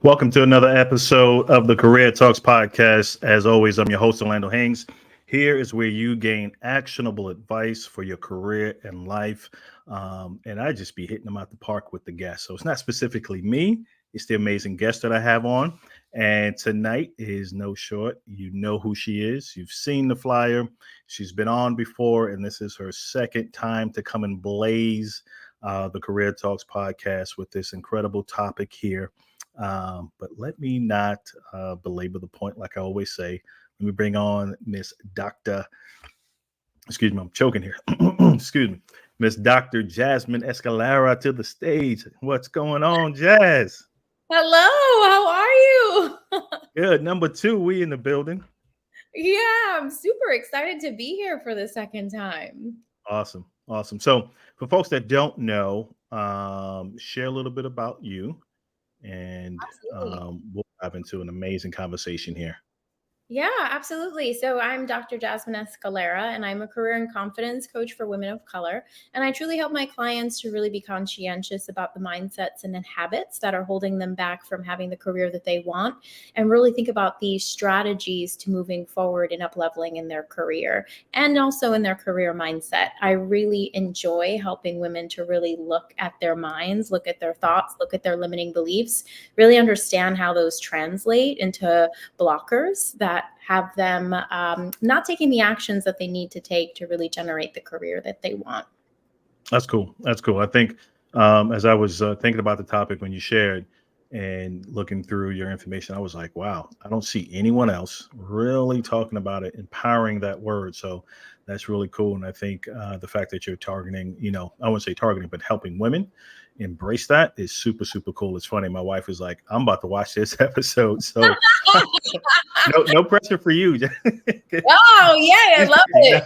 Welcome to another episode of the Career Talks podcast. As always, I'm your host, Orlando Haynes. Here is where you gain actionable advice for your career and life. And I just be hitting them out the park with the guests. So it's not specifically me, it's the amazing guest that I have on. And tonight is no short. You know who she is. You've seen the flyer. She's been on before, and this is her second time to come and blaze the Career Talks podcast with this incredible topic here. But let me not belabor the point like I always say. Let me bring on Miss Dr. Excuse me, I'm choking here. Excuse me. Miss Dr. Jasmine Escalera to the stage. What's going on, Jazz? Hello, how are you? Good. Number two, we in the building. Yeah, I'm super excited to be here for the second time. Awesome. Awesome. So for folks that don't know, share a little bit about you and Absolutely. we'll dive into an amazing conversation here. Yeah, absolutely. So I'm Dr. Jasmine Escalera, and I'm a career and confidence coach for women of color. And I truly help my clients to really be conscientious about the mindsets and habits that are holding them back from having the career that they want, and really think about these strategies to moving forward and up leveling in their career and also in their career mindset. I really enjoy helping women to really look at their minds, look at their thoughts, look at their limiting beliefs, really understand how those translate into blockers that have them not taking the actions that they need to take to really generate the career that they want. That's cool. That's cool. I think as I was thinking about the topic when you shared and looking through your information, I was like, wow, I don't see anyone else really talking about it, empowering that word. So that's really cool. And I think the fact that you're targeting, I wouldn't say targeting, but helping women embrace that is super, super cool. It's funny. My wife is like, I'm about to watch this episode. So no pressure for you. Oh, yeah, I love it.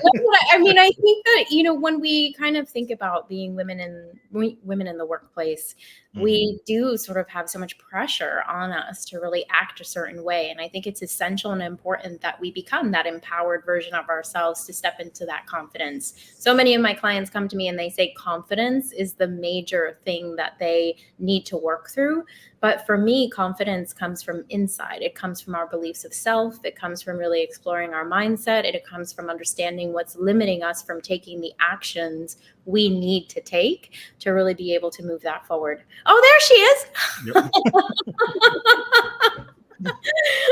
I mean, I think that, when we kind of think about being women in the workplace, we do sort of have so much pressure on us to really act a certain way. And I think it's essential and important that we become that empowered version of ourselves to step into that confidence. So many of my clients come to me and they say confidence is the major thing that they need to work through. But for me, confidence comes from inside. It comes from our beliefs of self. It comes from really exploring our mindset. It comes from understanding what's limiting us from taking the actions we need to take to really be able to move that forward. Oh, there she is. Yep.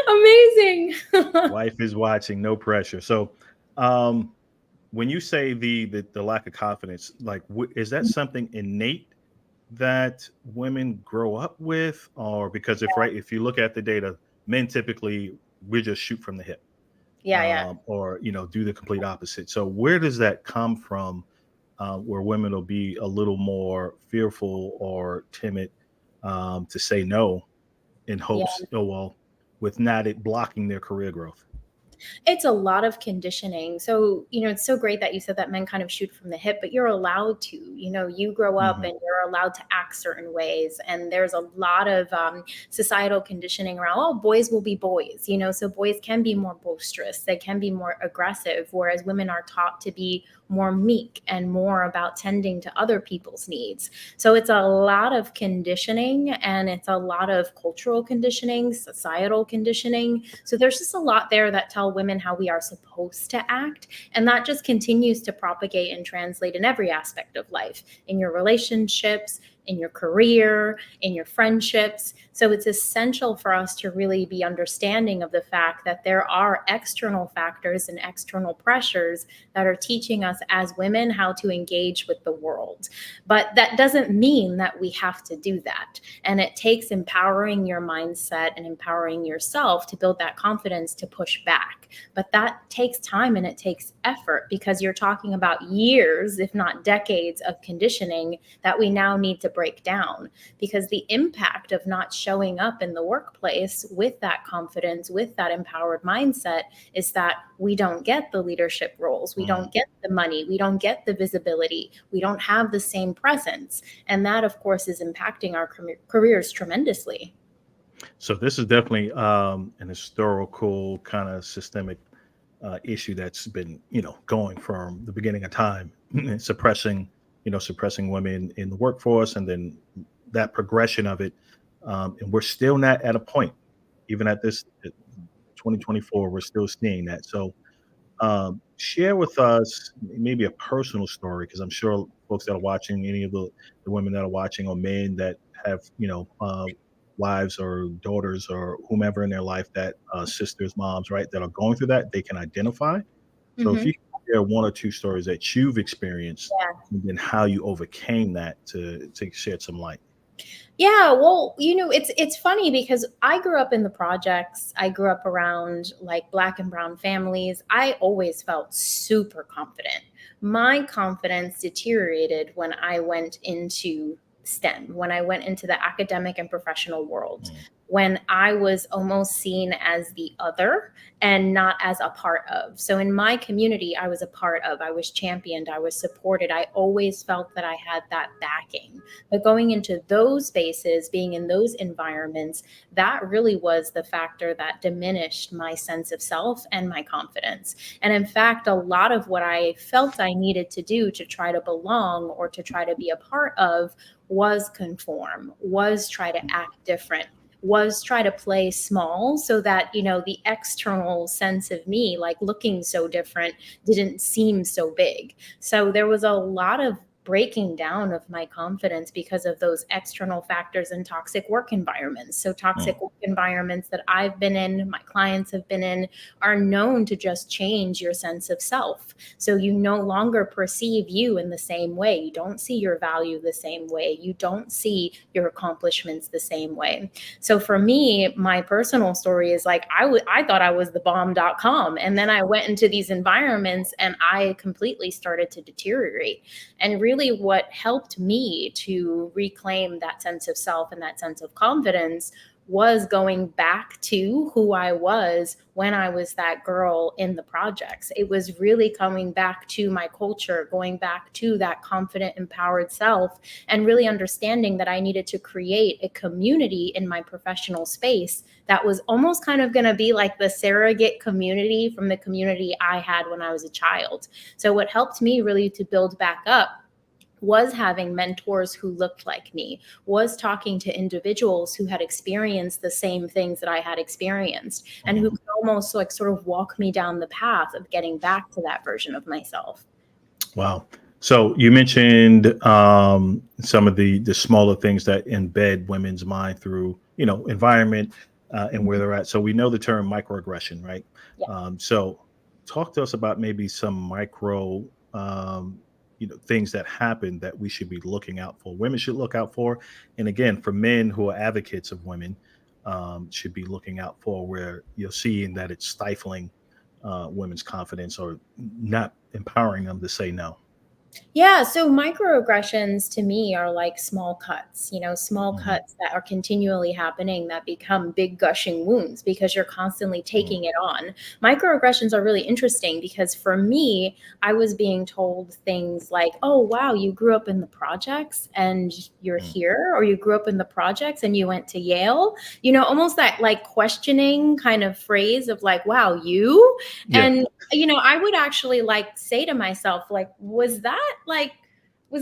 Amazing. Wife is watching, no pressure. So when you say the lack of confidence, like is that something innate that women grow up with, or because if you look at the data, men typically we just shoot from the hip, Yeah. or do the complete opposite. So where does that come from, where women will be a little more fearful or timid to say no in Yeah. hopes, oh well, with not it blocking their career growth? It's a lot of conditioning. So, it's so great that you said that men kind of shoot from the hip, but you're allowed to, you grow up Hmm. and you're allowed to act certain ways. And there's a lot of societal conditioning around, oh, boys will be boys, so boys can be more boisterous, they can be more aggressive, whereas women are taught to be more meek and more about tending to other people's needs. So it's a lot of conditioning, and it's a lot of cultural conditioning, societal conditioning. So there's just a lot there that tell women how we are supposed to act. And that just continues to propagate and translate in every aspect of life, in your relationships, in your career, in your friendships. So it's essential for us to really be understanding of the fact that there are external factors and external pressures that are teaching us as women how to engage with the world. But that doesn't mean that we have to do that. And it takes empowering your mindset and empowering yourself to build that confidence to push back. But that takes time and it takes effort, because you're talking about years, if not decades, of conditioning that we now need to break down, because the impact of not showing up in the workplace with that confidence, with that empowered mindset, is that we don't get the leadership roles, we don't get the money, we don't get the visibility, we don't have the same presence. And that, of course, is impacting our careers tremendously. So this is definitely an historical kind of systemic issue that's been, going from the beginning of time, suppressing women in the workforce, and then that progression of it And we're still not at a point, even at this 2024, we're still seeing that. So share with us maybe a personal story, because I'm sure folks that are watching, any of the women that are watching, or men that have, wives or daughters or whomever in their life, that sisters, moms, right, that are going through that, they can identify. So if Hmm. you can share one or two stories that you've experienced, Yeah. and then how you overcame that, to shed some light. Yeah, well, it's funny because I grew up in the projects. I grew up around like black and brown families. I always felt super confident. My confidence deteriorated when I went into STEM, when I went into the academic and professional world, Mm, when I was almost seen as the other and not as a part of. So in my community, I was a part of, I was championed, I was supported. I always felt that I had that backing. But going into those spaces, being in those environments, that really was the factor that diminished my sense of self and my confidence. And in fact, a lot of what I felt I needed to do to try to belong or to try to be a part of was conform, was try to act different, was try to play small so that the external sense of me, like looking so different, didn't seem so big. So there was a lot of breaking down of my confidence because of those external factors and toxic work environments. So mm, toxic work environments that I've been in, my clients have been in, are known to just change your sense of self. So you no longer perceive you in the same way. You don't see your value the same way. You don't see your accomplishments the same way. So for me, my personal story is like I thought I was the bomb.com, and then I went into these environments and I completely started to deteriorate. And really, what helped me to reclaim that sense of self and that sense of confidence was going back to who I was when I was that girl in the projects. It was really coming back to my culture, going back to that confident, empowered self, and really understanding that I needed to create a community in my professional space that was almost kind of going to be like the surrogate community from the community I had when I was a child. So, what helped me really to build back up was having mentors who looked like me, was talking to individuals who had experienced the same things that I had experienced, and who mhm. could almost like sort of walk me down the path of getting back to that version of myself. Wow. So you mentioned some of the smaller things that embed women's mind through, environment, and where Mhm. they're at. So we know the term microaggression, right? Yeah. So talk to us about maybe some micro, things that happen that we should be looking out for. Women should look out for, and again, for men who are advocates of women, should be looking out for, where you're seeing that it's stifling women's confidence, or not empowering them to say no. Yeah, so microaggressions to me are like small cuts, small Mhm, cuts that are continually happening that become big gushing wounds because you're constantly mhm, taking it on. Microaggressions are really interesting because for me, I was being told things like, oh, wow, you grew up in the projects and you're mm. here, or you grew up in the projects and you went to Yale, almost that like questioning kind of phrase of like, wow, you? Yeah. And I would actually like say to myself, like, was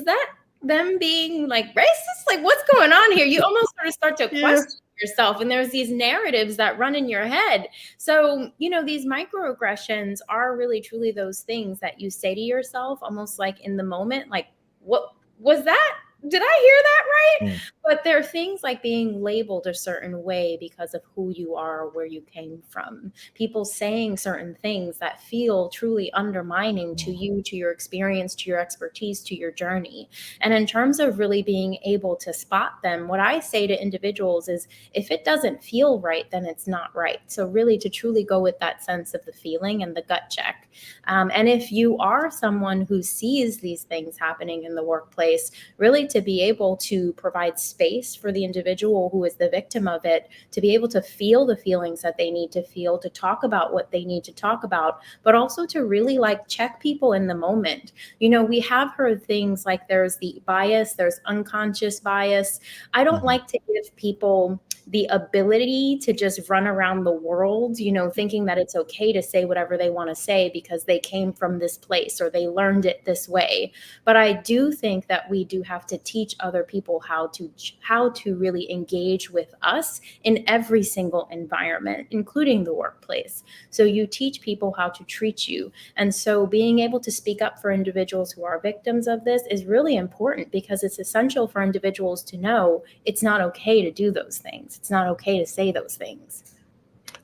that them being like racist? Like, what's going on here? You almost sort of start to Yeah. question yourself, and there's these narratives that run in your head. So, these microaggressions are really truly those things that you say to yourself almost like in the moment, like, what was that? Did I hear that right? Mm, But there are things like being labeled a certain way because of who you are or where you came from, people saying certain things that feel truly undermining to mm, you, to your experience, to your expertise, to your journey. And in terms of really being able to spot them, what I say to individuals is if it doesn't feel right, then it's not right. So, really, to truly go with that sense of the feeling and the gut check. And if you are someone who sees these things happening in the workplace, really to be able to provide space for the individual who is the victim of it to be able to feel the feelings that they need to feel, to talk about what they need to talk about, but also to really like check people in the moment. We have heard things like there's the bias, there's unconscious bias. I don't mhm, like to give people the ability to just run around the world, thinking that it's okay to say whatever they want to say because they came from this place or they learned it this way. But I do think that we do have to teach other people how to teach how to really engage with us in every single environment, including the workplace. So you teach people how to treat you. And so being able to speak up for individuals who are victims of this is really important, because it's essential for individuals to know it's not okay to do those things. It's not okay to say those things.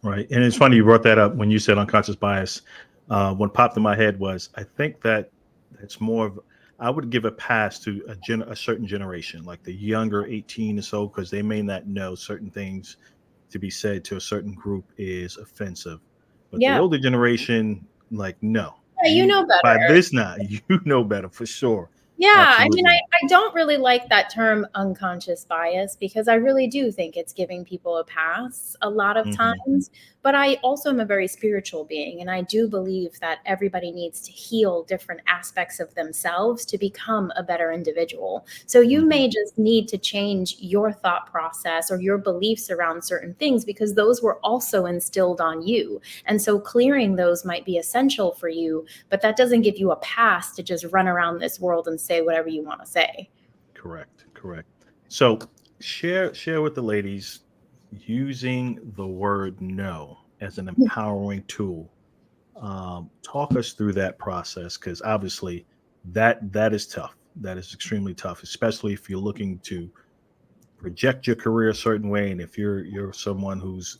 Right. And it's funny you brought that up when you said unconscious bias. What popped in my head was I think that that's more of, I would give a pass to a certain generation, like the younger 18 or so, because they may not know certain things to be said to a certain group is offensive. But the Yeah. older generation, like, no, Yeah, you you know by better. this now, you know better for sure. Yeah, I mean, Absolutely. I don't really like that term unconscious bias, because I really do think it's giving people a pass a lot of Hmm. times. But I also am a very spiritual being, and I do believe that everybody needs to heal different aspects of themselves to become a better individual. So you Hmm. may just need to change your thought process or your beliefs around certain things, because those were also instilled on you. And so clearing those might be essential for you, but that doesn't give you a pass to just run around this world and say whatever you want to say. Correct. Correct. So share with the ladies using the word no as an empowering tool. Talk us through that process, because obviously that is tough. That is extremely tough, especially if you're looking to project your career a certain way, and if you're someone who's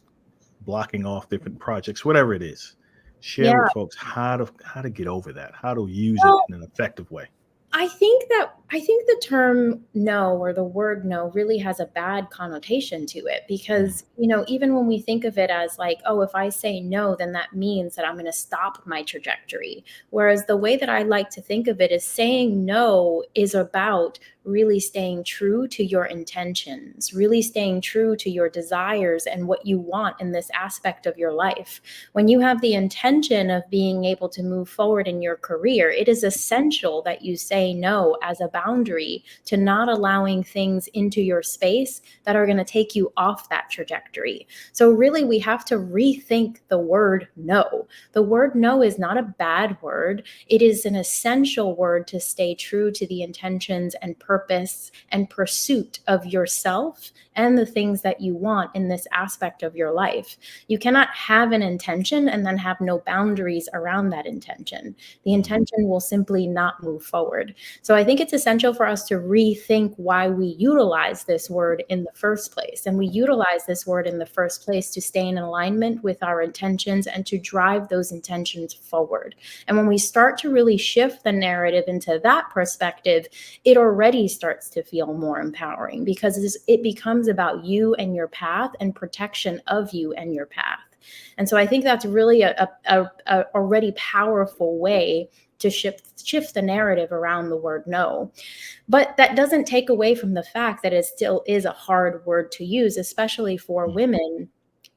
blocking off different projects, whatever it is. Share Yeah. with folks how to get over that, how to use it Well, in an effective way. I think the term no, or the word no, really has a bad connotation to it, Mm, because, even when we think of it as like, oh, if I say no, then that means that I'm going to stop my trajectory. Whereas the way that I like to think of it is saying no is about really staying true to your intentions, really staying true to your desires and what you want in this aspect of your life. When you have the intention of being able to move forward in your career, it is essential that you say no as a boundary to not allowing things into your space that are going to take you off that trajectory. So, really, we have to rethink the word no. The word no is not a bad word, it is an essential word to stay true to the intentions and purpose and pursuit of yourself and the things that you want in this aspect of your life. You cannot have an intention and then have no boundaries around that intention. The mhm. intention will simply not move forward. So I think it's essential for us to rethink why we utilize this word in the first place. And we utilize this word in the first place to stay in alignment with our intentions and to drive those intentions forward. And when we start to really shift the narrative into that perspective, it already starts to feel more empowering, because it becomes about you and your path and protection of you and your path. And so I think that's really a already powerful way to shift the narrative around the word no. But that doesn't take away from the fact that it still is a hard word to use, especially for Mm. women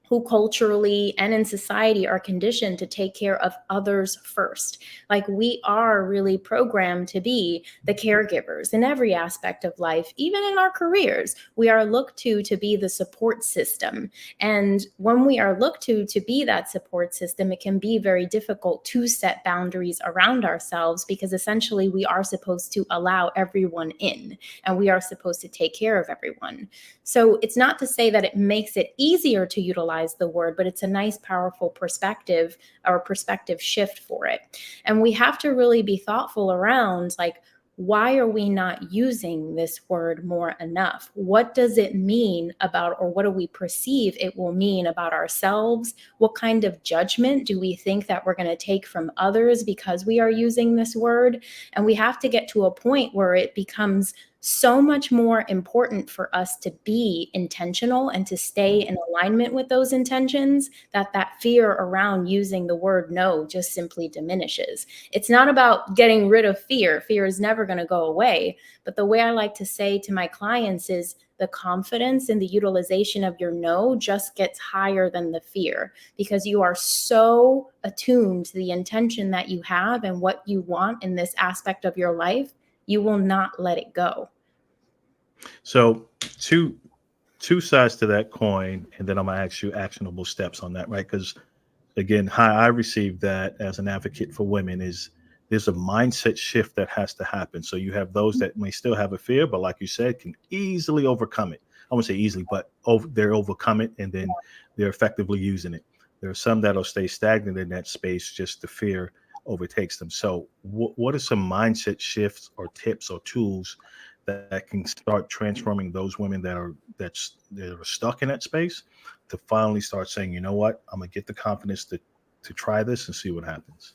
who culturally and in society are conditioned to take care of others first. Like, we are really programmed to be the caregivers in every aspect of life, even in our careers. We are looked to be the support system. And when we are looked to be that support system, it can be very difficult to set boundaries around ourselves, because essentially we are supposed to allow everyone in and we are supposed to take care of everyone. So it's not to say that it makes it easier to utilize the word, but it's a nice, powerful perspective or perspective shift for it. And we have to really be thoughtful around, like, why are we not using this word more enough? What does it mean about, or what do we perceive it will mean about ourselves? What kind of judgment do we think that we're going to take from others because we are using this word? And we have to get to a point where it becomes so much more important for us to be intentional and to stay in alignment with those intentions, that that fear around using the word no just simply diminishes. It's not about getting rid of fear. Fear is never going to go away. But the way I like to say to my clients is, the confidence in the utilization of your no just gets higher than the fear, because you are so attuned to the intention that you have and what you want in this aspect of your life. You will not let it go. So two sides to that coin, and then I'm gonna ask you actionable steps on that, right? Because again, how I receive that as an advocate for women is there's a mindset shift that has to happen. So you have those that may still have a fear, but like you said, can easily overcome it. I won't say easily, but they're overcome it, and then they're effectively using it. There are some that'll stay stagnant in that space, just the fear overtakes them. So what are some mindset shifts or tips or tools that can start transforming those women that are stuck in that space to finally start saying, you know what, I'm gonna get the confidence to try this and see what happens.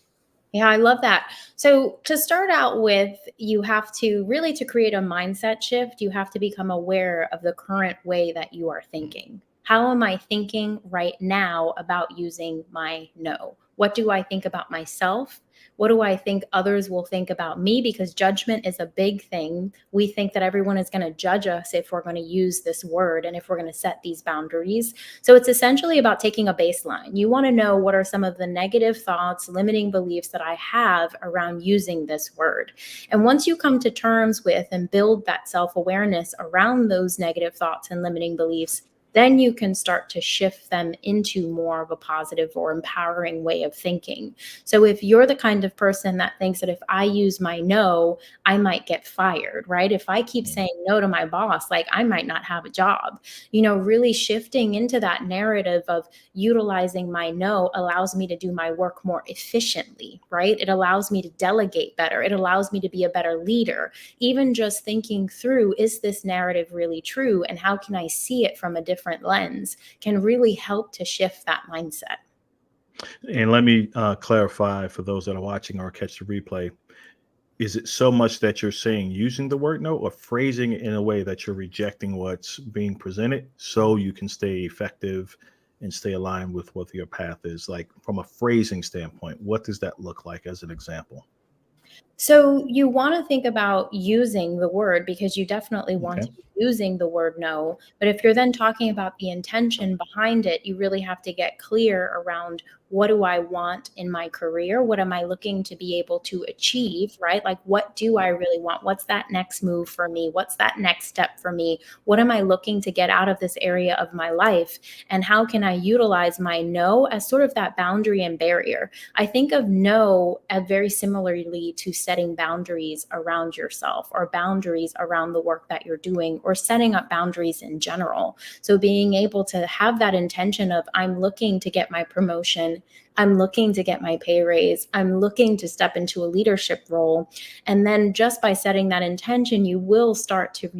Yeah, I love that. So to start out with, you have to really to create a mindset shift, you have to become aware of the current way that you are thinking. How am I thinking right now about using my no? What do I think about myself? What do I think others will think about me? Because judgment is a big thing. We think that everyone is going to judge us if we're going to use this word and if we're going to set these boundaries. So it's essentially about taking a baseline. You want to know what are some of the negative thoughts, limiting beliefs that I have around using this word. And once you come to terms with and build that self awareness around those negative thoughts and limiting beliefs, then you can start to shift them into more of a positive or empowering way of thinking. So if you're the kind of person that thinks that if I use my no, I might get fired, right? If I keep saying no to my boss, like I might not have a job. Really shifting into that narrative of utilizing my no allows me to do my work more efficiently, right? It allows me to delegate better. It allows me to be a better leader. Even just thinking through, is this narrative really true? And how can I see it from a different lens can really help to shift that mindset. And let me clarify for those that are watching or catch the replay. Is it so much that you're saying using the word no or phrasing it in a way that you're rejecting what's being presented so you can stay effective and stay aligned with what your path is? Like from a phrasing standpoint, what does that look like as an example? So you want to think about using the word because you definitely want Okay. to be using the word no. But if you're then talking about the intention behind it, you really have to get clear around what do I want in my career? What am I looking to be able to achieve, right? Like, what do I really want? What's that next move for me? What's that next step for me? What am I looking to get out of this area of my life? And how can I utilize my no as sort of that boundary and barrier? I think of no very similarly to setting boundaries around yourself or boundaries around the work that you're doing or setting up boundaries in general. So being able to have that intention of I'm looking to get my promotion, I'm looking to get my pay raise, I'm looking to step into a leadership role, and then just by setting that intention you will start to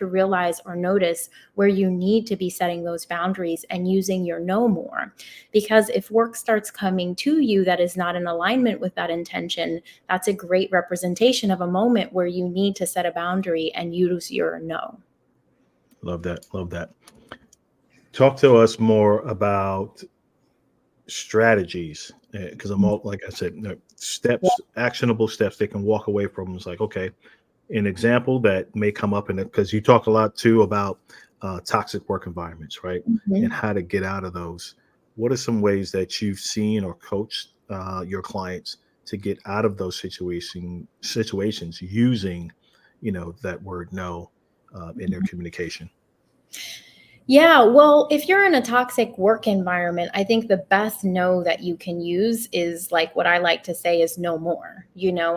realize or notice where you need to be setting those boundaries and using your no more. Because if work starts coming to you that is not in alignment with that intention, that's a great representation of a moment where you need to set a boundary and use your no. Love that. Love that. Talk to us more about strategies because I'm all, like I said, Yeah. steps, actionable steps they can walk away from. It's like, okay, an example that may come up in it because you talk a lot too about toxic work environments, right? And Mhm. how to get out of those. What are some ways that you've seen or coached your clients to get out of those situations using, that word no in their communication? Yeah, well, if you're in a toxic work environment, I think the best no that you can use is like what I like to say is no more.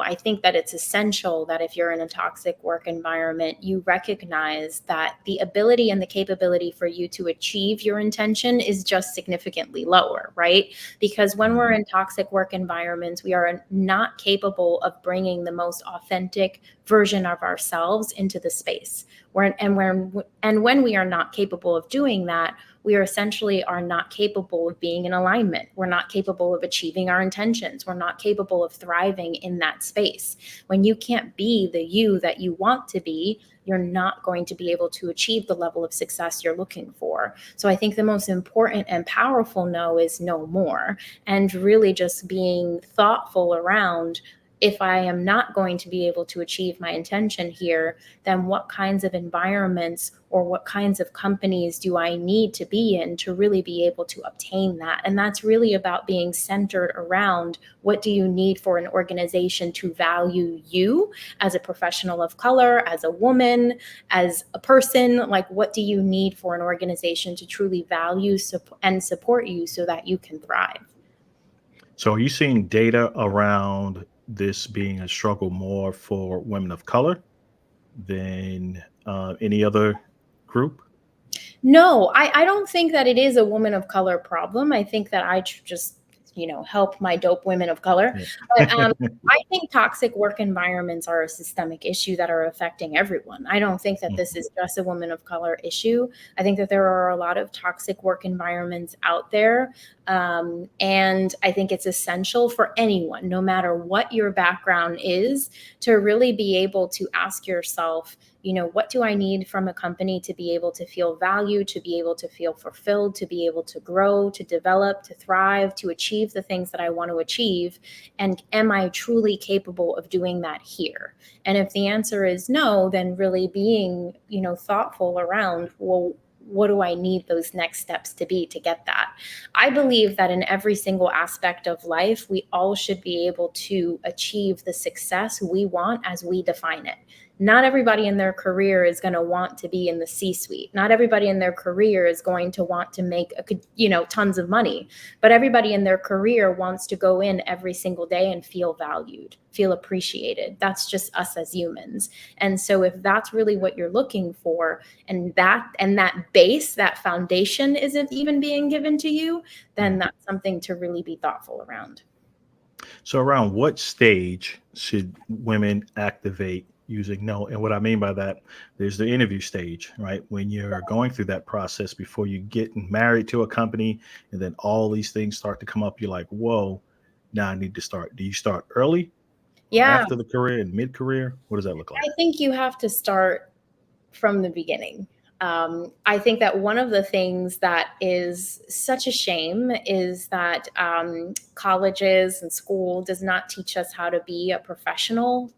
I think that it's essential that if you're in a toxic work environment, you recognize that the ability and the capability for you to achieve your intention is just significantly lower, right? Because when we're Mhm. in toxic work environments, we are not capable of bringing the most authentic version of ourselves into the space. When we are not capable of doing that, we are essentially are not capable of being in alignment. We're not capable of achieving our intentions. We're not capable of thriving in that space. When you can't be the you that you want to be, you're not going to be able to achieve the level of success you're looking for. So I think the most important and powerful no is no more, and really just being thoughtful around, if I am not going to be able to achieve my intention here, then what kinds of environments or what kinds of companies do I need to be in to really be able to obtain that? And that's really about being centered around what do you need for an organization to value you as a professional of color, as a woman, as a person? Like, what do you need for an organization to truly value and support you so that you can thrive? So, are you seeing data around this being a struggle more for women of color than any other group? No, I don't think that it is a woman of color problem. I think that just, help my dope women of color. But Yeah. I think toxic work environments are a systemic issue that are affecting everyone. I don't think that this is just a woman of color issue. I think that there are a lot of toxic work environments out there. And I think it's essential for anyone, no matter what your background is, to really be able to ask yourself, what do I need from a company to be able to feel valued, to be able to feel fulfilled, to be able to grow, to develop, to thrive, to achieve the things that I want to achieve? And am I truly capable of doing that here? And if the answer is no, then really being, thoughtful around, well, what do I need those next steps to be to get that? I believe that in every single aspect of life, we all should be able to achieve the success we want as we define it. Not everybody in their career is going to want to be in the C-suite. Not everybody in their career is going to want to make tons of money, but everybody in their career wants to go in every single day and feel valued, feel appreciated. That's just us as humans. And so if that's really what you're looking for, and that base, that foundation isn't even being given to you, then Mhm. that's something to really be thoughtful around. So, around what stage should women activate using no? And what I mean by that, there's the interview stage, right? When you're going through that process before you get married to a company, and then all these things start to come up, you're like, whoa, now I need to start. Do you start early or Yeah, after the career and mid career? What does that look like? I think you have to start from the beginning. I think that one of the things that is such a shame is that colleges and school does not teach us how to be a professional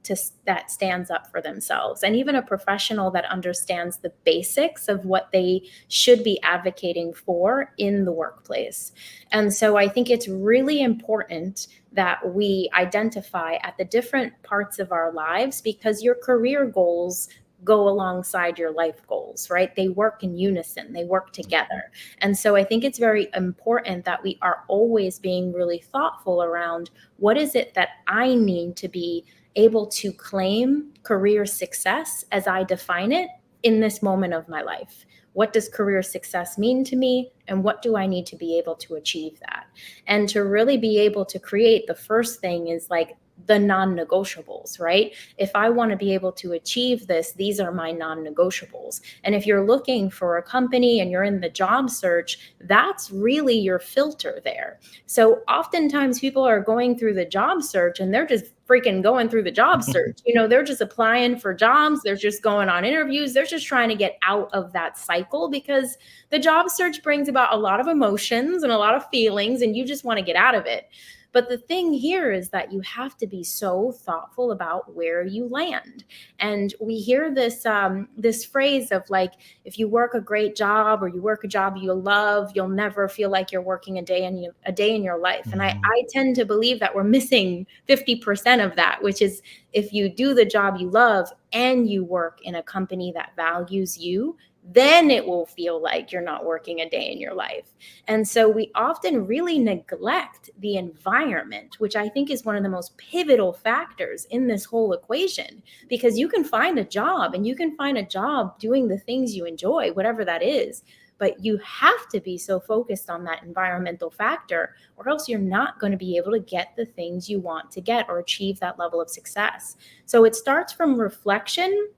that stands up for themselves, and even a professional that understands the basics of what they should be advocating for in the workplace. And so I think it's really important that we identify at the different parts of our lives, because your career goals go alongside your life goals, right? They work in unison, they work together. And so I think it's very important that we are always being really thoughtful around what is it that I need to be able to claim career success as I define it in this moment of my life. What does career success mean to me? And what do I need to be able to achieve that? And to really be able to create, the first thing is like the non negotiables, right? If I want to be able to achieve this, these are my non negotiables. And if you're looking for a company and you're in the job search, that's really your filter there. So oftentimes people are going through the job search and they're just freaking going through the job search. They're just applying for jobs, they're just going on interviews, they're just trying to get out of that cycle, because the job search brings about a lot of emotions and a lot of feelings, and you just want to get out of it. But the thing here is that you have to be so thoughtful about where you land. And we hear this phrase of like, if you work a great job or you work a job you love, you'll never feel like you're working a day in your life. And Mhm. I tend to believe that we're missing 50% of that, which is, if you do the job you love and you work in a company that values you, then it will feel like you're not working a day in your life. And so we often really neglect the environment, which I think is one of the most pivotal factors in this whole equation, because you can find a job and you can find a job doing the things you enjoy, whatever that is. But you have to be so focused on that environmental factor, or else you're not going to be able to get the things you want to get or achieve that level of success. So it starts from reflection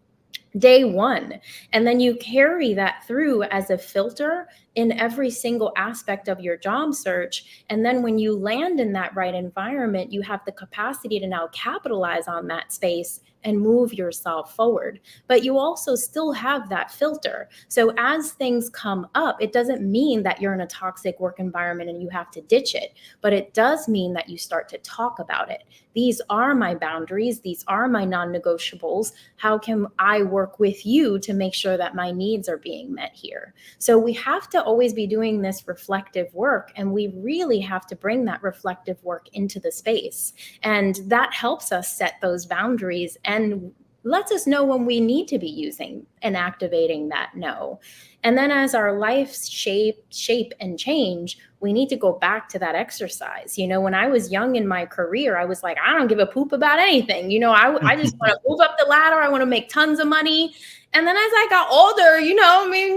day one. And then you carry that through as a filter in every single aspect of your job search. And then when you land in that right environment, you have the capacity to now capitalize on that space and move yourself forward. But you also still have that filter. So as things come up, it doesn't mean that you're in a toxic work environment and you have to ditch it, but it does mean that you start to talk about it. These are my boundaries. These are my non negotiables. How can I work with you to make sure that my needs are being met here? So we have to always be doing this reflective work, and we really have to bring that reflective work into the space. And that helps us set those boundaries and lets us know when we need to be using and activating that no. And then as our lives shape and change, we need to go back to that exercise. When I was young in my career, I was like, I don't give a poop about anything. I just want to move up the ladder. I want to make tons of money. And then as I got older,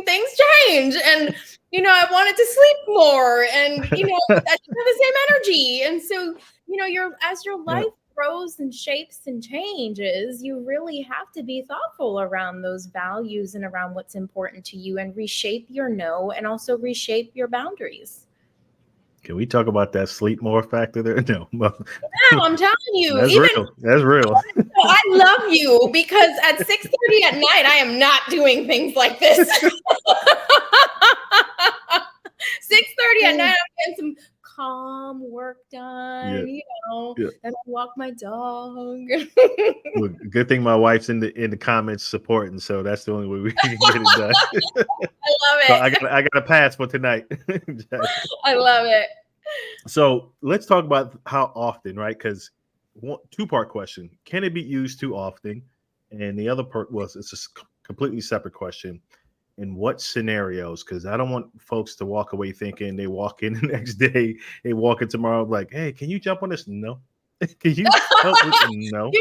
things change. And, I wanted to sleep more and, I didn't have the same energy. And so, as your life grows and shapes and changes, you really have to be thoughtful around those values and around what's important to you and reshape your no and also reshape your boundaries. Can we talk about that sleep more factor there? No. Yeah, I'm telling you, That's even real. That's real. I love you because at 6:30 at night, I am not doing things like this. 6:30 at night, I'm getting some calm work done, and I walk my dog. Well, good thing my wife's in the comments supporting, so that's the only way we can get it done. I love it. So I got a pass for tonight. I love it. So let's talk about how often, right? Because two-part question: can it be used too often? And the other part was it's a completely separate question. In what scenarios? Because I don't want folks to walk away thinking they walk in the next day, they walk in tomorrow like, hey, can you jump on this? No. Can you help with no?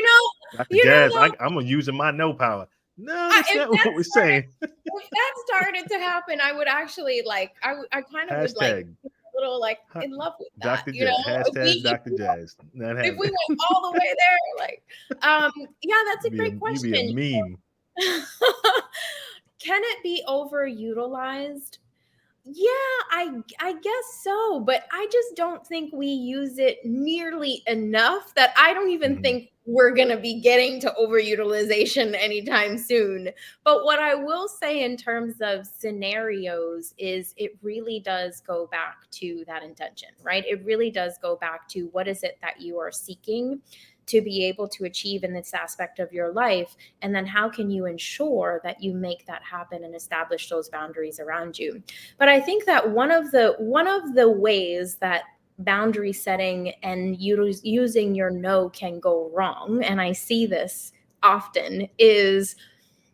Dr. Jazz, I'm using my no power. No, that's not what we're saying. If that started to happen, I would actually I kind of would like a little in love with that. Dr. Jazz, hashtag Dr. Jazz. If we went all the way there, that's a great question. You be a meme. Can it be overutilized? Yeah, I guess so, but I just don't think we use it nearly enough that I don't even think we're going to be getting to overutilization anytime soon. But what I will say in terms of scenarios is it really does go back to that intention, right? It really does go back to what is it that you are seeking to be able to achieve in this aspect of your life, and then how can you ensure that you make that happen and establish those boundaries around you. But I think that one of the ways that boundary setting and using your no can go wrong, and I see this often, is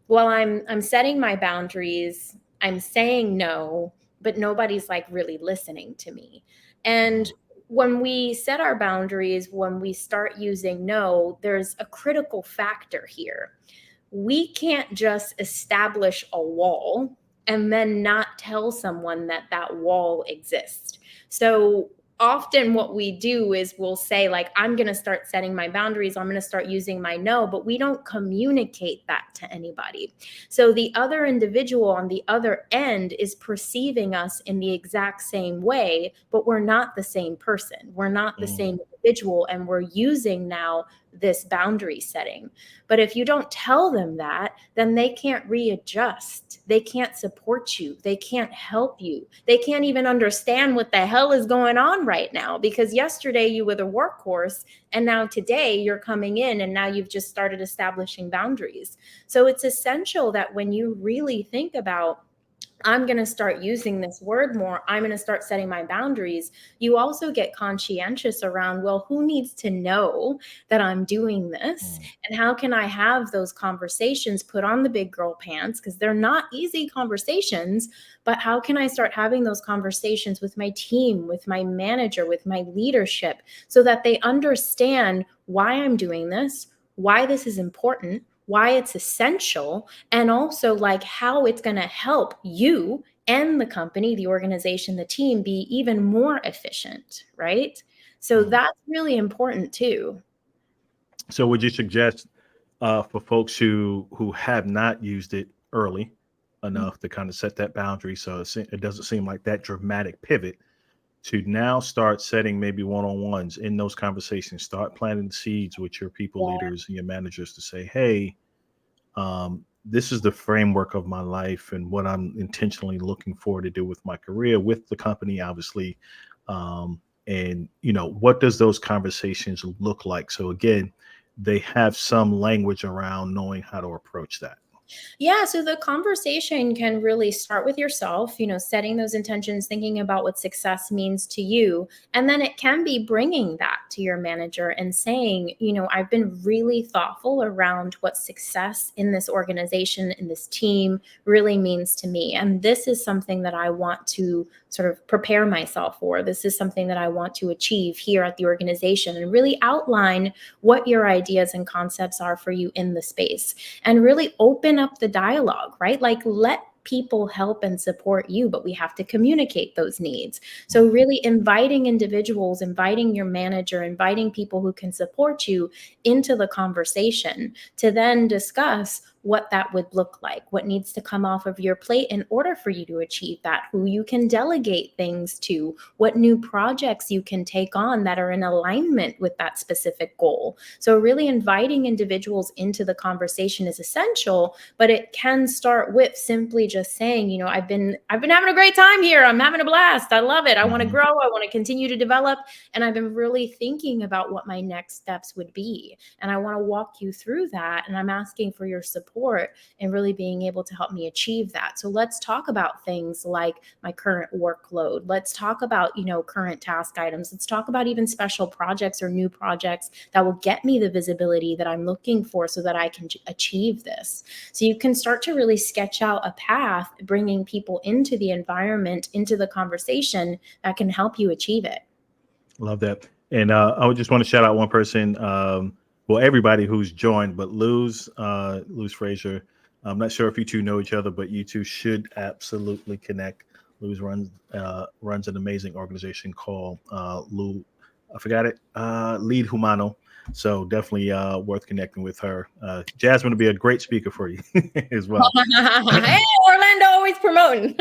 well, I'm setting my boundaries, I'm saying no, but nobody's really listening to me. And when we set our boundaries, when we start using no, there's a critical factor here. We can't just establish a wall and then not tell someone that that wall exists. So often what we do is we'll say I'm going to start setting my boundaries, I'm going to start using my no, but we don't communicate that to anybody. So the other individual on the other end is perceiving us in the exact same way, but we're not the same person. We're not the same individual, and we're using now this boundary setting. But if you don't tell them that, then they can't readjust. They can't support you. They can't help you. They can't even understand what the hell is going on right now, because yesterday you were the workhorse and now today you're coming in and now you've just started establishing boundaries. So it's essential that when you really think about, I'm going to start using this word more, I'm going to start setting my boundaries, you also get conscientious around, well, who needs to know that I'm doing this? And how can I have those conversations, put on the big girl pants, because they're not easy conversations, but how can I start having those conversations with my team, with my manager, with my leadership, so that they understand why I'm doing this, why this is important, why it's essential, and also how it's going to help you and the company, the organization, the team be even more efficient, right? So that's really important too. So would you suggest for folks who have not used it early enough to kind of set that boundary, so it doesn't seem like that dramatic pivot, to now start setting maybe one-on-ones in those conversations, start planting the seeds with your people leaders and your managers to say, hey, this is the framework of my life and what I'm intentionally looking forward to do with my career, with the company, obviously. And, what does those conversations look like? So again, they have some language around knowing how to approach that. Yeah, so the conversation can really start with yourself, setting those intentions, thinking about what success means to you. And then it can be bringing that to your manager and saying, I've been really thoughtful around what success in this organization, in this team really means to me. And this is something that I want to sort of prepare myself for. This is something that I want to achieve here at the organization, and really outline what your ideas and concepts are for you in the space, and really open up the dialogue, right? Like, let people help and support you, but we have to communicate those needs. So really inviting individuals, inviting your manager, inviting people who can support you into the conversation to then discuss what that would look like, what needs to come off of your plate in order for you to achieve that, who you can delegate things to, what new projects you can take on that are in alignment with that specific goal. So really inviting individuals into the conversation is essential, but it can start with simply just saying, I've been having a great time here. I'm having a blast. I love it. I want to Mhm. grow. I want to continue to develop. And I've been really thinking about what my next steps would be. And I want to walk you through that. And I'm asking for your support in really being able to help me achieve that. So let's talk about things like my current workload. Let's talk about, current task items. Let's talk about even special projects or new projects that will get me the visibility that I'm looking for so that I can achieve this. So you can start to really sketch out a path, bringing people into the environment, into the conversation that can help you achieve it. Love that. And I would just want to shout out one person. Well, everybody who's joined, but Luz Frazier. I'm not sure if you two know each other, but you two should absolutely connect. Luz runs an amazing organization called Lu. I forgot it. Lead Humano. So definitely worth connecting with her. Jasmine will be a great speaker for you as well. Hey, Orlando, always promoting.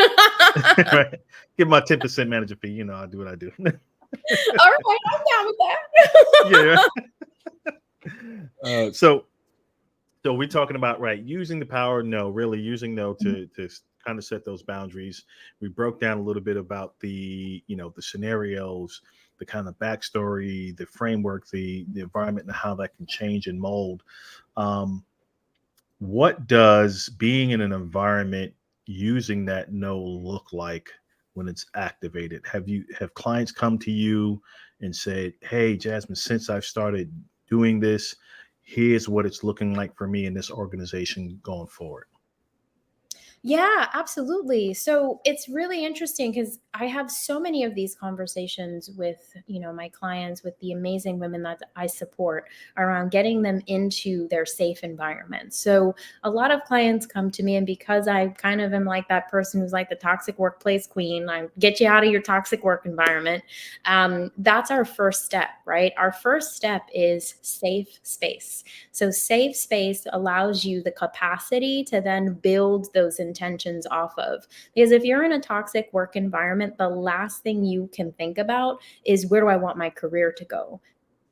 Right. Give my 10% manager fee. I do what I do. All right, I'm down with that. Yeah. So we're talking about, right, using the power, no, really using no to kind of set those boundaries. We broke down a little bit about the scenarios, the kind of backstory, the framework, the environment, and how that can change and mold. Um, what does being in an environment using that no look like when it's activated? Have clients come to you and said, "Hey, Jasmine, since I've started doing this, here's what it's looking like for me in this organization going forward"? Yeah, absolutely. So it's really interesting because I have so many of these conversations with, my clients, with the amazing women that I support around getting them into their safe environment. So a lot of clients come to me, and because I kind of am like that person who's like the toxic workplace queen, I get you out of your toxic work environment. That's our first step, right? Our first step is safe space. So safe space allows you the capacity to then build those intentions off of. Because if you're in a toxic work environment, the last thing you can think about is, where do I want my career to go?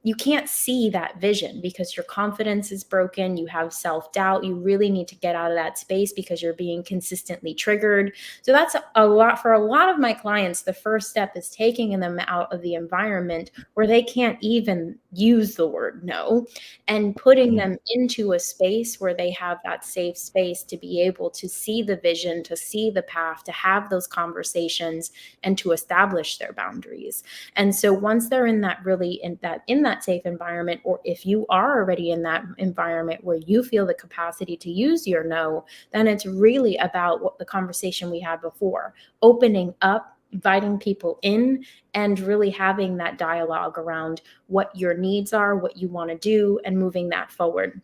You can't see that vision because your confidence is broken. You have self doubt. You really need to get out of that space because you're being consistently triggered. So that's a lot for a lot of my clients. The first step is taking them out of the environment where they can't even use the word no, and putting Mhm. them into a space where they have that safe space to be able to see the vision, to see the path, to have those conversations, and to establish their boundaries. And so once they're in that safe environment, or if you are already in that environment where you feel the capacity to use your no, then it's really about what the conversation we had before, opening up, inviting people in, and really having that dialogue around what your needs are, what you want to do, and moving that forward.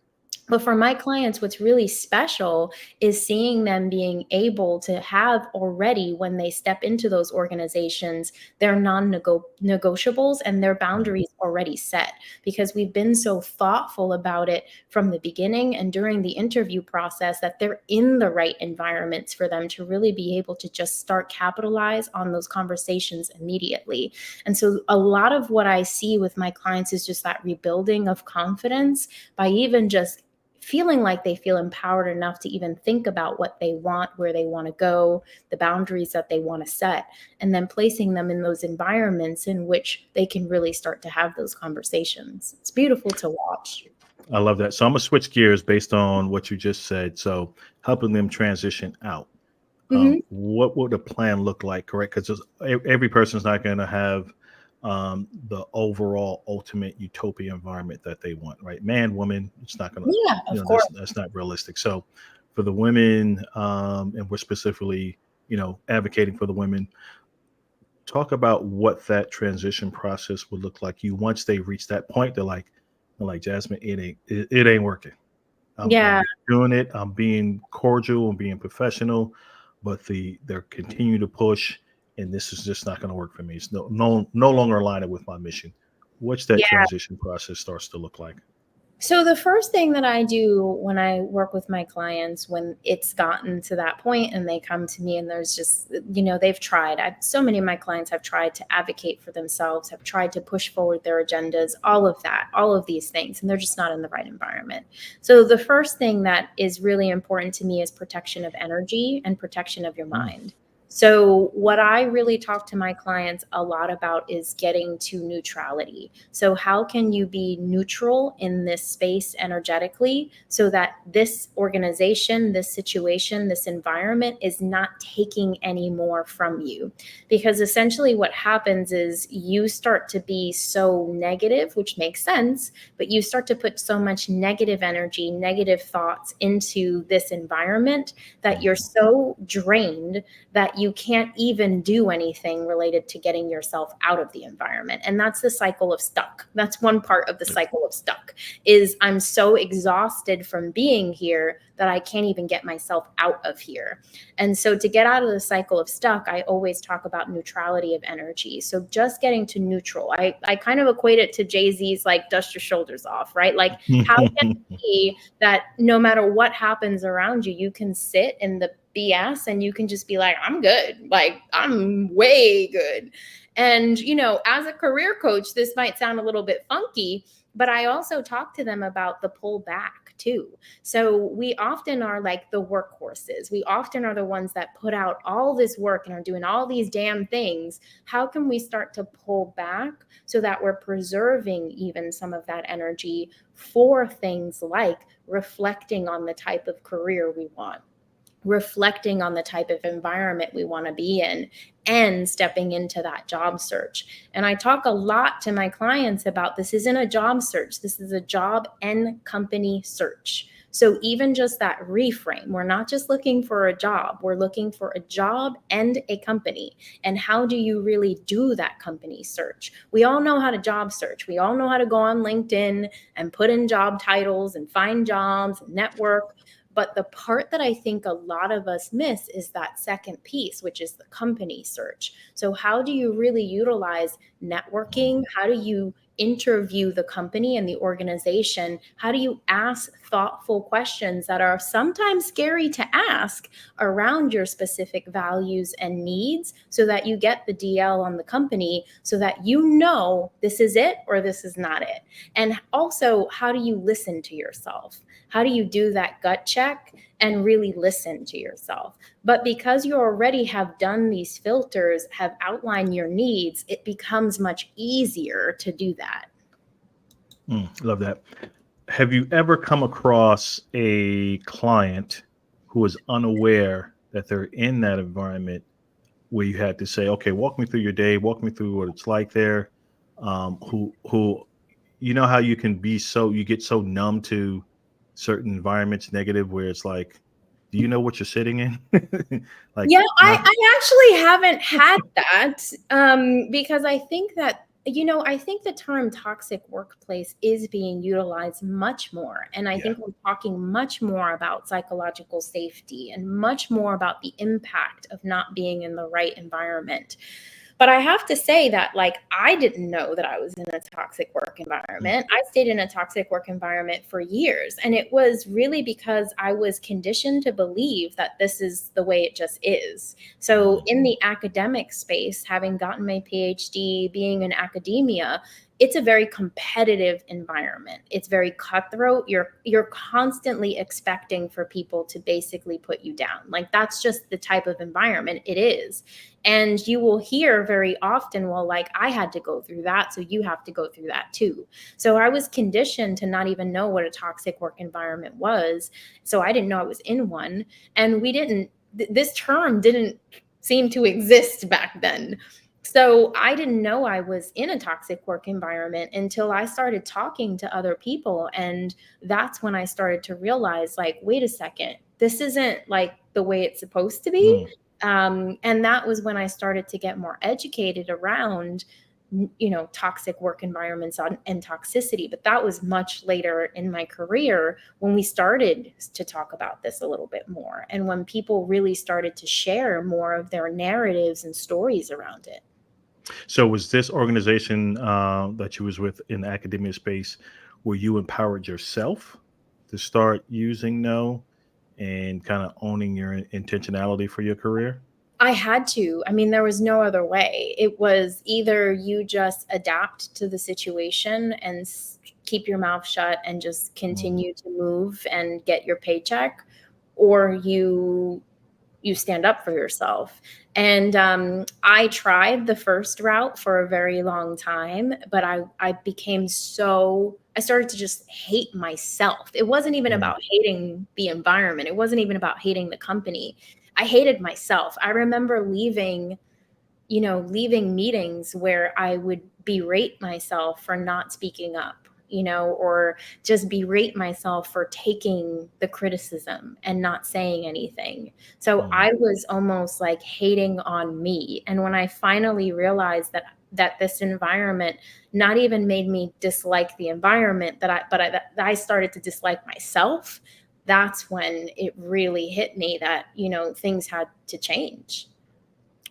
But for my clients, what's really special is seeing them being able to have already, when they step into those organizations, their non-negotiables and their Mhm. boundaries already set, because we've been so thoughtful about it from the beginning and during the interview process, that they're in the right environments for them to really be able to just start capitalize on those conversations immediately. And so a lot of what I see with my clients is just that rebuilding of confidence by even just feeling like they feel empowered enough to even think about what they want, where they want to go, the boundaries that they want to set, and then placing them in those environments in which they can really start to have those conversations. It's beautiful to watch. I love that. So I'm gonna switch gears based on what you just said. So helping them transition out. Mhm. What would a plan look like? Correct, because every person's not going to have the overall ultimate utopia environment that they want. Right, man, woman, it's not going to. Yeah, You of know, course. that's not realistic. So for the women, and we're specifically, advocating for the women. Talk about what that transition process would look like. You once they reach that point, they're like Jasmine, it ain't working. Yeah. I'm doing it. I'm being cordial. I'm being professional, but they're continue to push, and this is just not going to work for me. It's no longer aligning with my mission. What's that Yeah. transition process starts to look like? So the first thing that I do when I work with my clients when it's gotten to that point and they come to me and there's just, they've tried. So many of my clients have tried to advocate for themselves, have tried to push forward their agendas, all of that, all of these things, and they're just not in the right environment. So the first thing that is really important to me is protection of energy and protection of your Mm, mind. So, what I really talk to my clients a lot about is getting to neutrality. So, how can you be neutral in this space energetically so that this organization, this situation, this environment is not taking any more from you? Because essentially, what happens is you start to be so negative, which makes sense, but you start to put so much negative energy, negative thoughts into this environment that you're mhm. so drained that you can't even do anything related to getting yourself out of the environment. And that's the cycle of stuck. That's one part of the Yep. cycle of stuck is I'm so exhausted from being here that I can't even get myself out of here. And so to get out of the cycle of stuck, I always talk about neutrality of energy. So just getting to neutral. I kind of equate it to Jay-Z's like dust your shoulders off, right? Like how can it be that no matter what happens around you, you can sit in the BS and you can just be like, I'm good. Like, I'm way good. And, as a career coach, this might sound a little bit funky, but I also talk to them about the pull back too. So we often are like the workhorses. We often are the ones that put out all this work and are doing all these damn things. How can we start to pull back so that we're preserving even some of that energy for things like reflecting on the type of career we want, reflecting on the type of environment we want to be in, and stepping into that job search. And I talk a lot to my clients about this isn't a job search, this is a job and company search. So even just that reframe, we're not just looking for a job, we're looking for a job and a company. And how do you really do that company search? We all know how to job search. We all know how to go on LinkedIn and put in job titles and find jobs and network. But the part that I think a lot of us miss is that second piece, which is the company search. So, how do you really utilize networking? How do you interview the company and the organization? How do you ask thoughtful questions that are sometimes scary to ask around your specific values and needs so that you get the DL on the company so that you know this is it or this is not it? And also, how do you listen to yourself? How do you do that gut check and really listen to yourself? But because you already have done these filters, have outlined your needs, it becomes much easier to do that. Love that. Have you ever come across a client who is unaware that they're in that environment where you had to say, okay, walk me through your day, walk me through what it's like there? Who you know how you can be so you get so numb to certain environments negative where it's like, do you know what you're sitting in? Like, Yeah, I, no. I actually haven't had that because I think that, I think the term toxic workplace is being utilized much more. And I Yeah. think we're talking much more about psychological safety and much more about the impact of not being in the right environment. But I have to say that, like, I didn't know that I was in a toxic work Mm, environment. I stayed in a toxic work environment for years. And it was really because I was conditioned to believe that this is the way it just is. So, mm, in the academic space, having gotten my PhD, being in academia, it's a very competitive environment. It's very cutthroat. You're constantly expecting for people to basically put you down. Like that's just the type of environment it is. And you will hear very often, well, like I had to go through that, so you have to go through that too. So I was conditioned to not even know what a toxic work environment was. So I didn't know I was in one. And this term didn't seem to exist back then. So I didn't know I was in a toxic work environment until I started talking to other people. And that's when I started to realize, like, wait a second, this isn't like the way it's supposed to be. Mm. And that was when I started to get more educated around, toxic work environments and toxicity. But that was much later in my career when we started to talk about this a little bit more. And when people really started to share more of their narratives and stories around it. So was this organization that you was with in the academia space where you empowered yourself to start using no and kind of owning your intentionality for your career? I had to. I mean, there was no other way. It was either you just adapt to the situation and keep your mouth shut and just Mm, continue to move and get your paycheck, or you stand up for yourself. And I tried the first route for a very long time, but I started to just hate myself. It wasn't even mm, about hating the environment. It wasn't even about hating the company. I hated myself. I remember leaving meetings where I would berate myself for not speaking up, or just berate myself for taking the criticism and not saying anything. So mm, I was almost like hating on me. And when I finally realized that this environment not even made me dislike the environment, that I started to dislike myself, that's when it really hit me that, things had to change.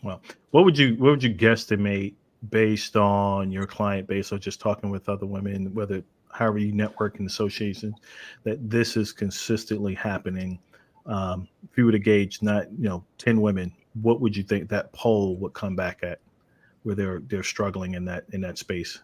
well, what would you guesstimate based on your client base or just talking with other women, whether however you network in associations, that this is consistently happening? If you were to gauge not 10 women, what would you think that poll would come back at where they're struggling in that space?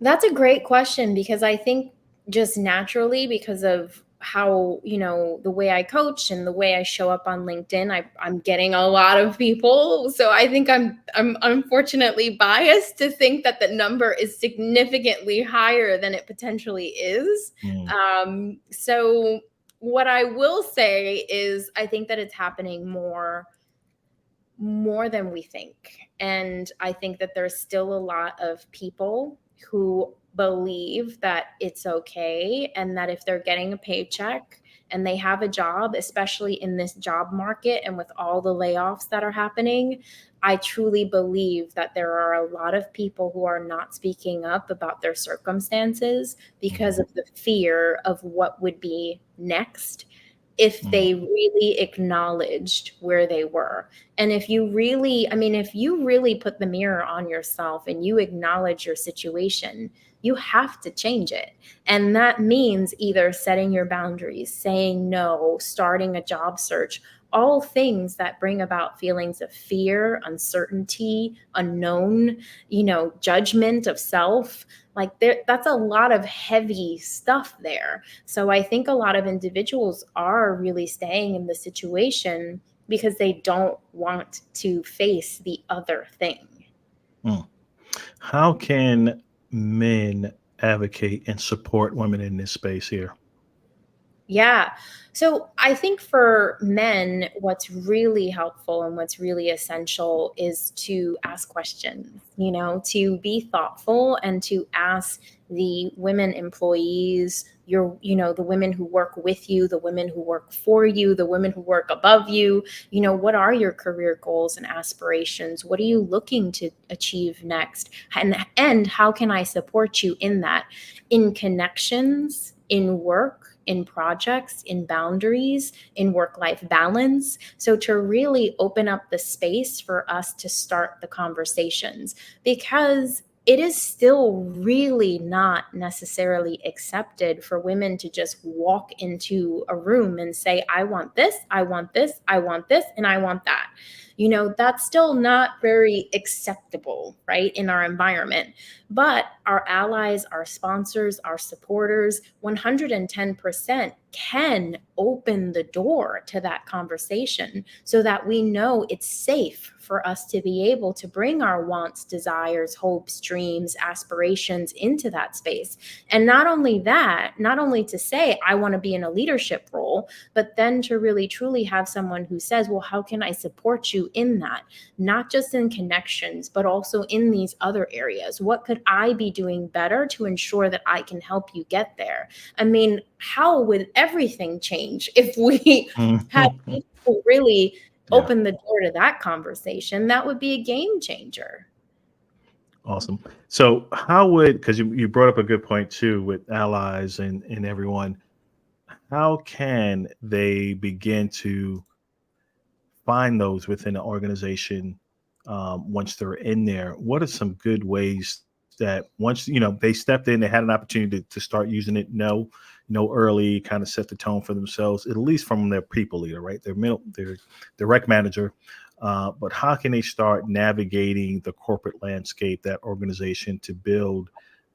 That's a great question because I think just naturally, because of how, the way I coach and the way I show up on LinkedIn, I'm getting a lot of people. So I think I'm unfortunately biased to think that the number is significantly higher than it potentially is. Mm, So what I will say is I think that it's happening more than we think. And I think that there's still a lot of people who believe that it's okay and that if they're getting a paycheck and they have a job, especially in this job market and with all the layoffs that are happening, I truly believe that there are a lot of people who are not speaking up about their circumstances because mhm, of the fear of what would be next if mm, they really acknowledged where they were. And if you really put the mirror on yourself and you acknowledge your situation, you have to change it. And that means either setting your boundaries, saying no, starting a job search, all things that bring about feelings of fear, uncertainty, unknown, judgment of self. Like that's a lot of heavy stuff there. So I think a lot of individuals are really staying in the situation because they don't want to face the other thing. mm. How can men advocate and support women in this space here? Yeah. So I think for men, what's really helpful and what's really essential is to ask questions, to be thoughtful and to ask the women employees, the women who work with you, the women who work for you, the women who work above you, what are your career goals and aspirations? What are you looking to achieve next? And how can I support you in that? In connections, in work, in projects, in boundaries, in work life balance. So, to really open up the space for us to start the conversations, because it is still really not necessarily accepted for women to just walk into a room and say, I want this, I want this, I want this, and I want that. That's still not very acceptable, right, in our environment. But our allies, our sponsors, our supporters, 110% can open the door to that conversation so that we know it's safe for us to be able to bring our wants, desires, hopes, dreams, aspirations into that space. And not only that, not only to say, I want to be in a leadership role, but then to really truly have someone who says, well, how can I support you in that? Not just in connections, but also in these other areas. What could I be doing better to ensure that I can help you get there? I mean, how would everything change if we had Mhm. people really Yeah, open the door to that conversation? That would be a game changer. awesome. So how would, because you brought up a good point too with allies and everyone, how can they begin to find those within an organization once they're in there? What are some good ways that once they stepped in, they had an opportunity to start using it? No, early, kind of set the tone for themselves, at least from their people leader, right? Their direct manager. But how can they start navigating the corporate landscape, that organization, to build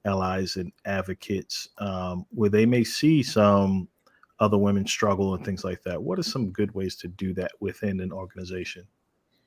allies and advocates where they may see some other women struggle and things like that? What are some good ways to do that within an organization?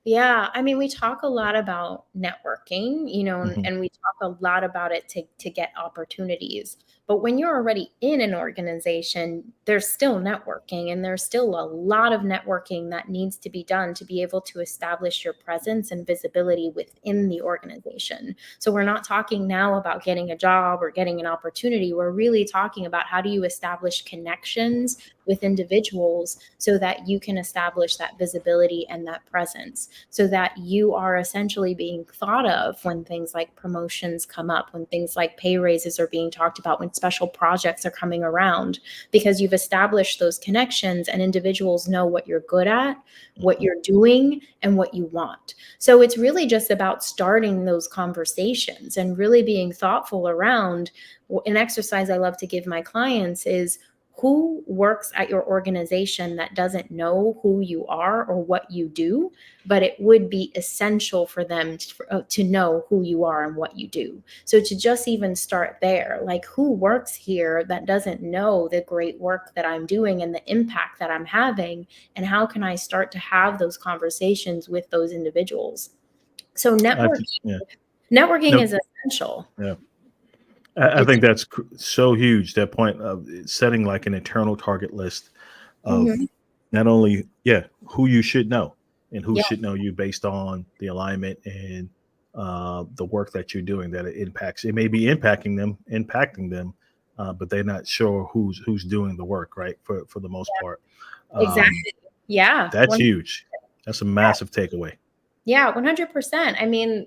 Yeah, I mean, we talk a lot about networking, Hmm. and we talk a lot about it to get opportunities. But when you're already in an organization, there's still networking, and there's still a lot of networking that needs to be done to be able to establish your presence and visibility within the organization. So we're not talking now about getting a job or getting an opportunity. We're really talking about how do you establish connections with individuals so that you can establish that visibility and that presence, so that you are essentially being thought of when things like promotions come up, when things like pay raises are being talked about, when special projects are coming around, because you've established those connections and individuals know what you're good at, what Hmm. you're doing, and what you want. So it's really just about starting those conversations and really being thoughtful around. An exercise I love to give my clients is, who works at your organization that doesn't know who you are or what you do, but it would be essential for them to know who you are and what you do. So to just even start there, like, who works here that doesn't know the great work that I'm doing and the impact that I'm having, and how can I start to have those conversations with those individuals? So Yeah. networking No. is essential. Yeah. I It's think that's so huge. That point of setting like an internal target list of Mhm. not only, yeah, who you should know and who Yeah, should know you based on the alignment and the work that you're doing, that it impacts. It may be impacting them, but they're not sure who's doing the work, right? For the most part, um, exactly. Yeah. that's huge. That's a massive takeaway. Yeah, 100%. I mean,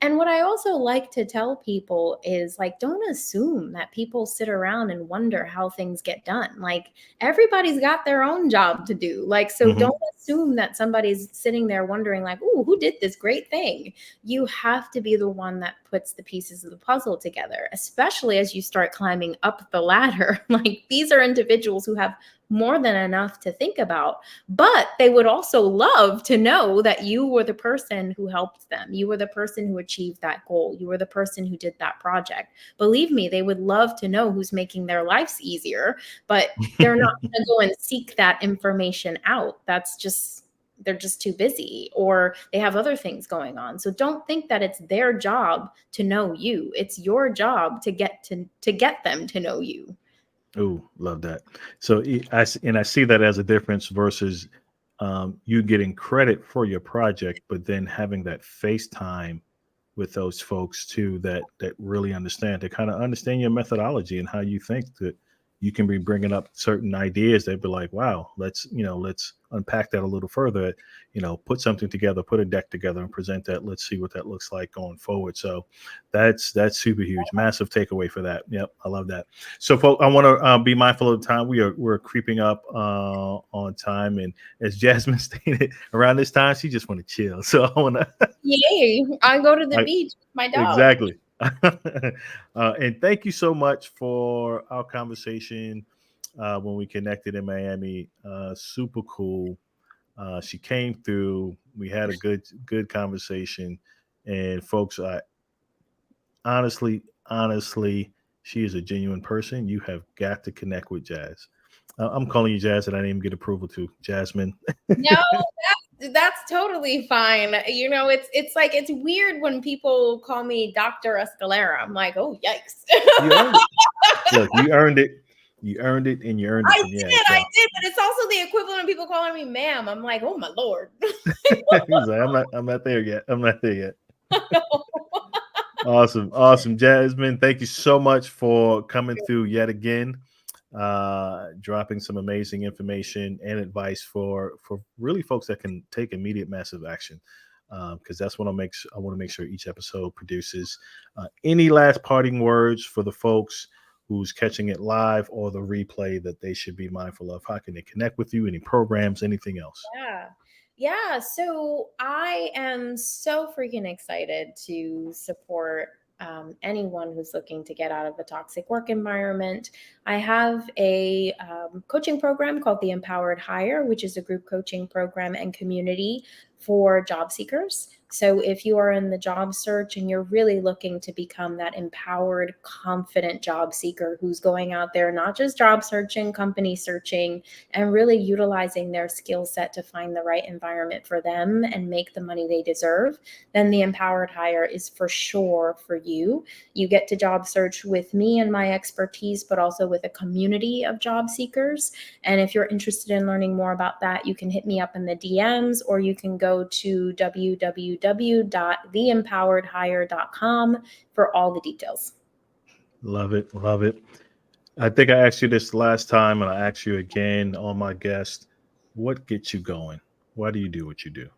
and what I also like to tell people is, like, don't assume that people sit around and wonder how things get done. Like, everybody's got their own job to do. Like, so don't Hmm. assume that somebody's sitting there wondering, like, "Ooh, who did this great thing?" You have to be the one that puts the pieces of the puzzle together, especially as you start climbing up the ladder. Like, these are individuals who have more than enough to think about, but they would also love to know that you were the person who helped them. You were the person who achieved that goal. You were the person who did that project. Believe me, they would love to know who's making their lives easier, but they're not going to go and seek that information out. They're just too busy, or they have other things going on. So don't think that it's their job to know you. It's your job to get them to know you. Ooh, love that. So I see that as a difference versus you getting credit for your project, but then having that face time with those folks too, that really understand, to kind of understand your methodology and how you think, that you can be bringing up certain ideas. They'd be like, wow, let's unpack that a little further, put something together, put a deck together and present that. Let's see what that looks like going forward. So that's super huge, massive takeaway for that. Yep, I love that. So folks, I want to be mindful of the time. We're creeping up on time, and as Jasmine stated, around this time she just want to chill. So I want to Yay. I go to the I, beach with my dog. exactly. And thank you so much for our conversation when we connected in Miami. Super cool. She came through. We had a good conversation, and folks, I honestly, she is a genuine person. You have got to connect with Jazz. I'm calling you Jazz, and I didn't even get approval to Jasmine. No, that's totally fine. You know, it's like it's weird when people call me Dr. Escalera. I'm like, oh yikes. You earned it. Look, you earned it. You earned it, and you earned it. Yeah. I So did, but it's also the equivalent of people calling me ma'am. I'm like, oh my lord. he's like, I'm not there yet. I'm not there yet. Awesome, Jasmine. Thank you so much for coming through yet again, dropping some amazing information and advice for really folks that can take immediate, massive action. Because that's what I want to make sure each episode produces. Any last parting words for the folks who's catching it live or the replay that they should be mindful of? How can they connect with you? Any programs? Anything else? Yeah. Yeah. So I am so freaking excited to support anyone who's looking to get out of a toxic work environment. I have a coaching program called the Empowered Hire, which is a group coaching program and community for job seekers. So if you are in the job search and you're really looking to become that empowered, confident job seeker who's going out there, not just job searching, company searching, and really utilizing their skill set to find the right environment for them and make the money they deserve, then the Empowered Hire is for sure for you. You get to job search with me and my expertise, but also with a community of job seekers. And if you're interested in learning more about that, you can hit me up in the DMs, or you can go to www.theempoweredhire.com for all the details. Love it, love it. I think I asked you this last time, and I ask you again on my guest. What gets you going? Why do you do what you do?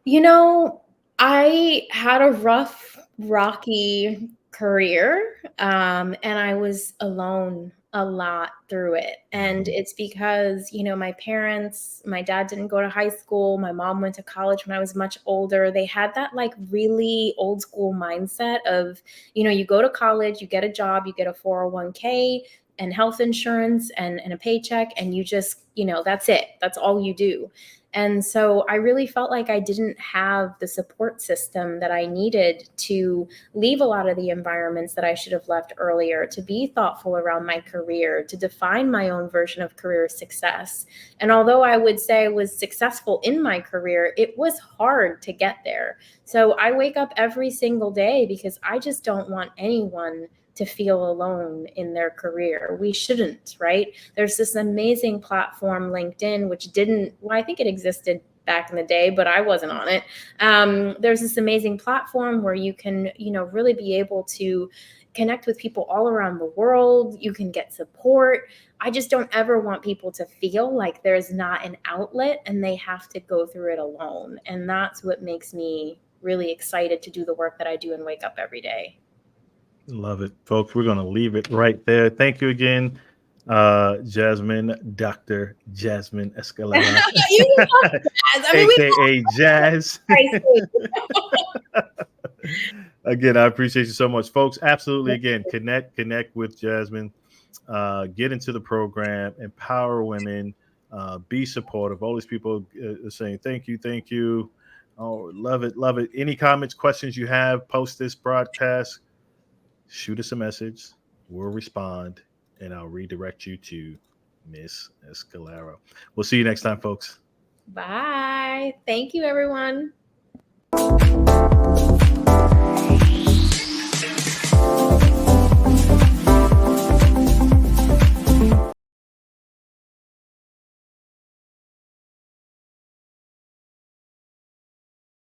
You know, I had a rough, rocky career, and I was alone a lot through it. And it's because, you know, my parents, my dad didn't go to high school. My mom went to college when I was much older. They had that like really old school mindset of, you know, you go to college, you get a job, you get a 401k and health insurance and a paycheck, and you just, you know, that's it. That's all you do. And so I really felt like I didn't have the support system that I needed to leave a lot of the environments that I should have left earlier, to be thoughtful around my career, to define my own version of career success. And although I would say I was successful in my career, it was hard to get there. So I wake up every single day because I just don't want anyone to feel alone in their career. We shouldn't, right? There's this amazing platform, LinkedIn, which didn't, well, I think it existed back in the day, but I wasn't on it. There's this amazing platform where you can, you know, really be able to connect with people all around the world. You can get support. I just don't ever want people to feel like there's not an outlet and they have to go through it alone. And that's what makes me really excited to do the work that I do and wake up every day. Love it, folks. We're going to leave it right there. Thank you again, Jasmine, Dr. Jasmine Escalera, You love jazz. I mean, aka Jazz. we Again, I appreciate you so much, folks. Absolutely. Again, connect with Jasmine. Get into the program, empower women, be supportive. All these people are saying thank you, thank you. Oh, love it, love it. Any comments, questions you have, post this broadcast, shoot us a message. We'll respond, and I'll redirect you to Miss Escalera. We'll see you next time, folks. Bye. Thank you, everyone.